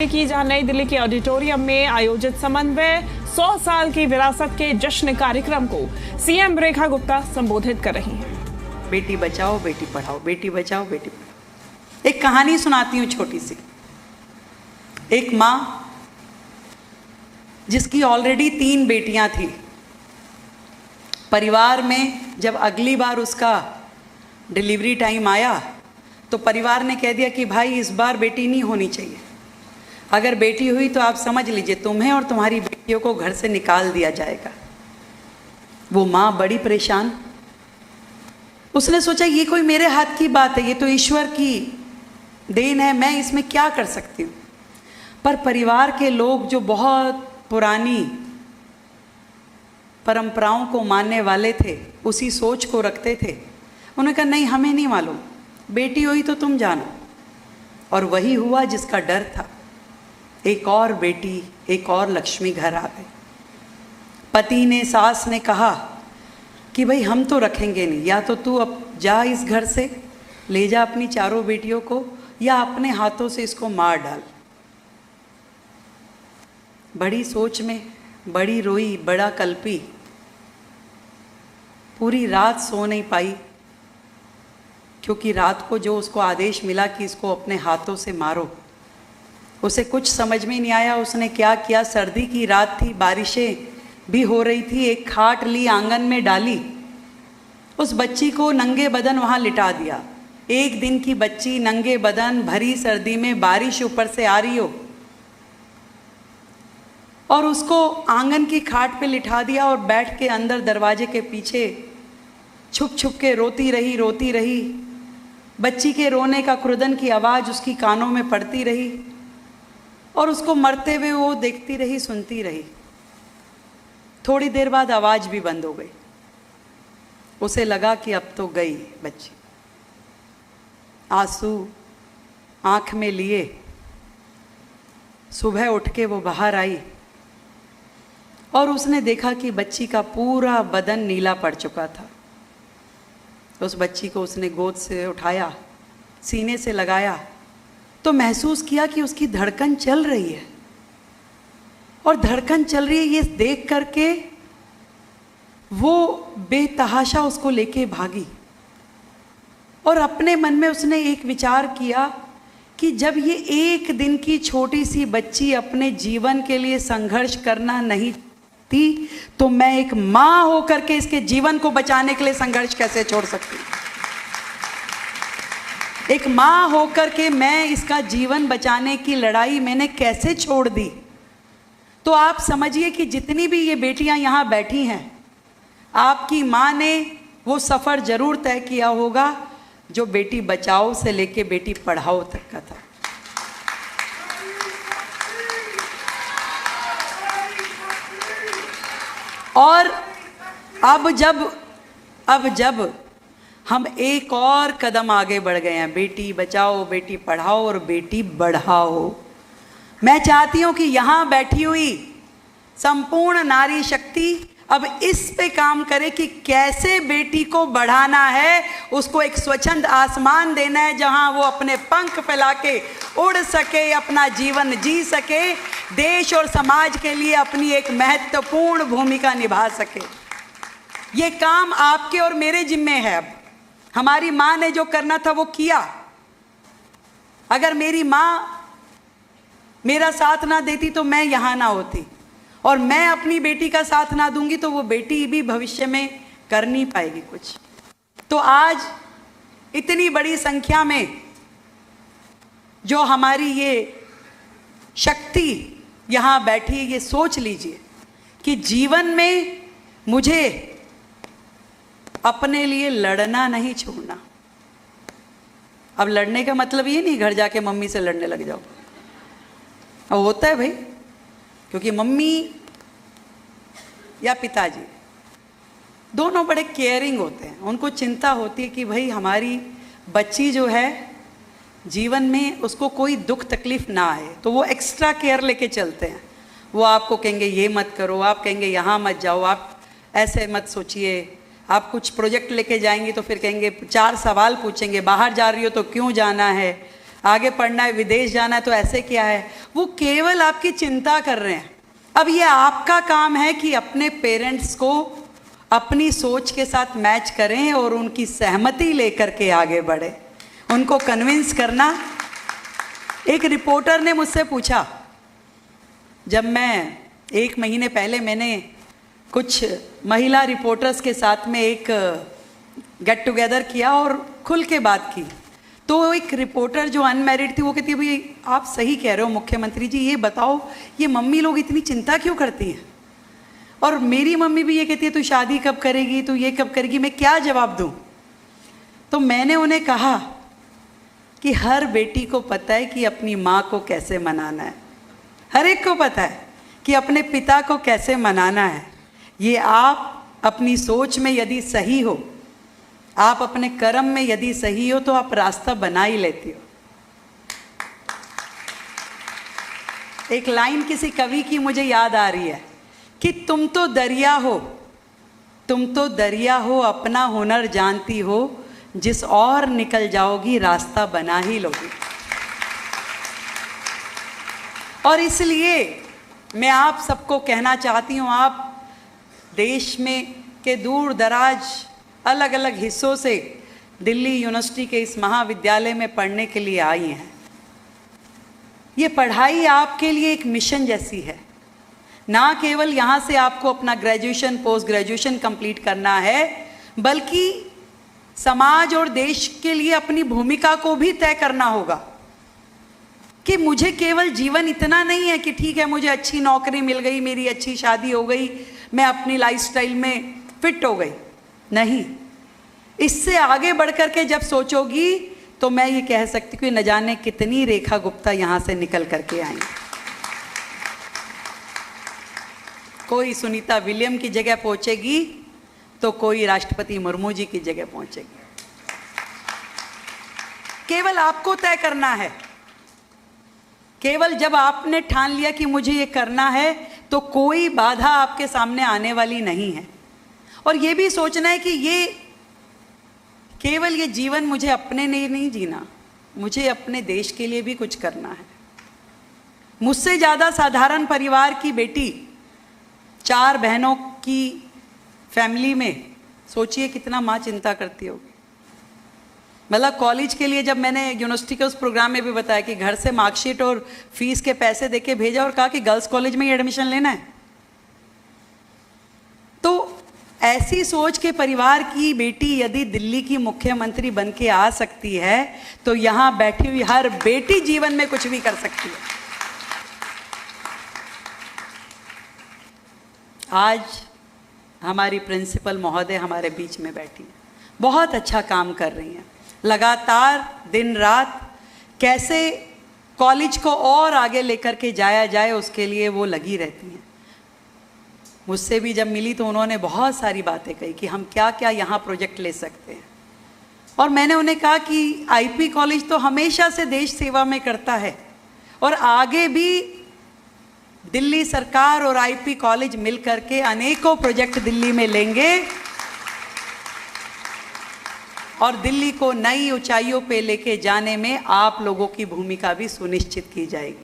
की जहां नई दिल्ली के ऑडिटोरियम में आयोजित समन्वय 100 साल की विरासत के जश्न कार्यक्रम को सीएम रेखा गुप्ता संबोधित कर रही हैं। बेटी बचाओ बेटी पढ़ाओ, बेटी बचाओ बेटी पढ़ाओ। एक कहानी सुनाती हूँ छोटी सी। एक माँ जिसकी ऑलरेडी 3 बेटियां थी, परिवार में जब अगली बार उसका डिलीवरी टाइम आया तो परिवार ने कह दिया कि भाई इस बार बेटी नहीं होनी चाहिए, अगर बेटी हुई तो आप समझ लीजिए तुम्हें और तुम्हारी बेटियों को घर से निकाल दिया जाएगा। वो माँ बड़ी परेशान, उसने सोचा ये कोई मेरे हाथ की बात है, ये तो ईश्वर की देन है, मैं इसमें क्या कर सकती हूँ। पर परिवार के लोग जो बहुत पुरानी परंपराओं को मानने वाले थे, उसी सोच को रखते थे, उन्होंने कहा नहीं हमें नहीं मालूम, बेटी हुई तो तुम जानो। और वही हुआ जिसका डर था। एक और बेटी, एक और लक्ष्मी घर आ गई। पति ने, सास ने कहा कि भाई हम तो रखेंगे नहीं, या तो तू अब जा इस घर से, ले जा अपनी चारों बेटियों को, या अपने हाथों से इसको मार डाल। बड़ी सोच में बड़ी रोई, बड़ा कल्पी, पूरी रात सो नहीं पाई, क्योंकि रात को जो उसको आदेश मिला कि इसको अपने हाथों से मारो, उसे कुछ समझ में नहीं आया। उसने क्या किया, सर्दी की रात थी, बारिशें भी हो रही थी, एक खाट ली, आंगन में डाली, उस बच्ची को नंगे बदन वहाँ लिटा दिया। 1 दिन की बच्ची नंगे बदन, भरी सर्दी में, बारिश ऊपर से आ रही हो, और उसको आंगन की खाट पे लिटा दिया और बैठ के अंदर दरवाजे के पीछे छुप छुप के रोती रही। बच्ची के रोने का, क्रुदन की आवाज़ उसकी कानों में पड़ती रही, और उसको मरते हुए वो देखती रही, सुनती रही। थोड़ी देर बाद आवाज़ भी बंद हो गई। उसे लगा कि अब तो गई बच्ची। आंसू आँख में लिए सुबह उठ के वो बाहर आई, और उसने देखा कि बच्ची का पूरा बदन नीला पड़ चुका था। उस बच्ची को उसने गोद से उठाया, सीने से लगाया, तो महसूस किया कि उसकी धड़कन चल रही है, और धड़कन चल रही है ये देख करके वो बेतहाशा उसको लेके भागी। और अपने मन में उसने एक विचार किया कि जब ये 1 दिन की छोटी सी बच्ची अपने जीवन के लिए संघर्ष करना नहीं थी, तो मैं एक माँ होकर के इसके जीवन को बचाने के लिए संघर्ष कैसे छोड़ सकती। एक माँ होकर के मैं इसका जीवन बचाने की लड़ाई मैंने कैसे छोड़ दी। तो आप समझिए कि जितनी भी ये बेटियां यहाँ बैठी हैं, आपकी माँ ने वो सफ़र ज़रूर तय किया होगा जो बेटी बचाओ से लेके बेटी पढ़ाओ तक का था। और अब जब हम एक और कदम आगे बढ़ गए हैं, बेटी बचाओ बेटी पढ़ाओ और बेटी बढ़ाओ, मैं चाहती हूँ कि यहाँ बैठी हुई संपूर्ण नारी शक्ति अब इस पे काम करे कि कैसे बेटी को बढ़ाना है, उसको एक स्वच्छंद आसमान देना है जहाँ वो अपने पंख फैला के उड़ सके, अपना जीवन जी सके, देश और समाज के लिए अपनी एक महत्वपूर्ण भूमिका निभा सके। ये काम आपके और मेरे जिम्मे है। अब हमारी माँ ने जो करना था वो किया। अगर मेरी माँ मेरा साथ ना देती तो मैं यहाँ ना होती, और मैं अपनी बेटी का साथ ना दूंगी तो वो बेटी भी भविष्य में कर नहीं पाएगी कुछ। तो आज इतनी बड़ी संख्या में जो हमारी ये शक्ति यहाँ बैठी, ये सोच लीजिए कि जीवन में मुझे अपने लिए लड़ना नहीं छोड़ना। अब लड़ने का मतलब ये नहीं घर जाके मम्मी से लड़ने लग जाओ। अब होता है भाई, क्योंकि मम्मी या पिताजी दोनों बड़े केयरिंग होते हैं, उनको चिंता होती है कि भाई हमारी बच्ची जो है जीवन में उसको कोई दुख तकलीफ ना आए, तो वो एक्स्ट्रा केयर लेके चलते हैं। वो आपको कहेंगे ये मत करो, आप कहेंगे यहाँ मत जाओ, आप ऐसे मत सोचिए। आप कुछ प्रोजेक्ट लेके जाएंगे तो फिर कहेंगे 4 सवाल पूछेंगे, बाहर जा रही हो तो क्यों जाना है, आगे पढ़ना है, विदेश जाना है, तो ऐसे क्या है, वो केवल आपकी चिंता कर रहे हैं। अब ये आपका काम है कि अपने पेरेंट्स को अपनी सोच के साथ मैच करें और उनकी सहमति लेकर के आगे बढ़े, उनको कन्विंस करना। एक रिपोर्टर ने मुझसे पूछा, जब मैं 1 महीने पहले मैंने कुछ महिला रिपोर्टर्स के साथ में एक गेट टुगेदर किया और खुल के बात की, तो एक रिपोर्टर जो अनमैरिड थी वो कहती है, भाई आप सही कह रहे हो मुख्यमंत्री जी, ये बताओ ये मम्मी लोग इतनी चिंता क्यों करती हैं, और मेरी मम्मी भी ये कहती है तू शादी कब करेगी, तू ये कब करेगी, मैं क्या जवाब दूं। तो मैंने उन्हें कहा कि हर बेटी को पता है कि अपनी माँ को कैसे मनाना है, हर एक को पता है कि अपने पिता को कैसे मनाना है। ये आप अपनी सोच में यदि सही हो, आप अपने कर्म में यदि सही हो, तो आप रास्ता बना ही लेती हो। एक लाइन किसी कवि की मुझे याद आ रही है कि तुम तो दरिया हो, तुम तो दरिया हो, अपना हुनर जानती हो, जिस और निकल जाओगी रास्ता बना ही लोगी। और इसलिए मैं आप सबको कहना चाहती हूँ, आप देश में के दूर दराज अलग अलग हिस्सों से दिल्ली यूनिवर्सिटी के इस महाविद्यालय में पढ़ने के लिए आई हैं। ये पढ़ाई आपके लिए एक मिशन जैसी है। ना केवल यहाँ से आपको अपना ग्रेजुएशन, पोस्ट ग्रेजुएशन कंप्लीट करना है, बल्कि समाज और देश के लिए अपनी भूमिका को भी तय करना होगा कि मुझे केवल जीवन इतना नहीं है कि ठीक है मुझे अच्छी नौकरी मिल गई, मेरी अच्छी शादी हो गई, मैं अपनी लाइफस्टाइल में फिट हो गई। नहीं, इससे आगे बढ़कर के जब सोचोगी तो मैं ये कह सकती हूँ कि न जाने कितनी रेखा गुप्ता यहाँ से निकल करके आई। कोई सुनीता विलियम की जगह पहुंचेगी तो कोई राष्ट्रपति मुर्मू जी की जगह पहुंचेगी। केवल आपको तय करना है। केवल जब आपने ठान लिया कि मुझे ये करना है, तो कोई बाधा आपके सामने आने वाली नहीं है। और ये भी सोचना है कि ये केवल ये जीवन मुझे अपने लिए नहीं जीना, मुझे अपने देश के लिए भी कुछ करना है। मुझसे ज़्यादा साधारण परिवार की बेटी, 4 बहनों की फैमिली में, सोचिए कितना माँ चिंता करती होगी। मतलब कॉलेज के लिए जब मैंने यूनिवर्सिटी के उस प्रोग्राम में भी बताया कि घर से मार्कशीट और फीस के पैसे देके भेजा और कहा कि गर्ल्स कॉलेज में ही एडमिशन लेना है, तो ऐसी सोच के परिवार की बेटी यदि दिल्ली की मुख्यमंत्री बन के आ सकती है, तो यहाँ बैठी हुई हर बेटी जीवन में कुछ भी कर सकती है। आज हमारी प्रिंसिपल महोदय हमारे बीच में बैठी हैं, बहुत अच्छा काम कर रही हैं। लगातार दिन रात कैसे कॉलेज को और आगे लेकर के जाया जाए उसके लिए वो लगी रहती हैं। मुझसे भी जब मिली तो उन्होंने बहुत सारी बातें कही कि हम क्या क्या यहाँ प्रोजेक्ट ले सकते हैं। और मैंने उन्हें कहा कि आईपी कॉलेज तो हमेशा से देश सेवा में करता है और आगे भी दिल्ली सरकार और आईपी कॉलेज मिलकर के अनेकों प्रोजेक्ट दिल्ली में लेंगे और दिल्ली को नई ऊंचाइयों पे लेके जाने में आप लोगों की भूमिका भी सुनिश्चित की जाएगी।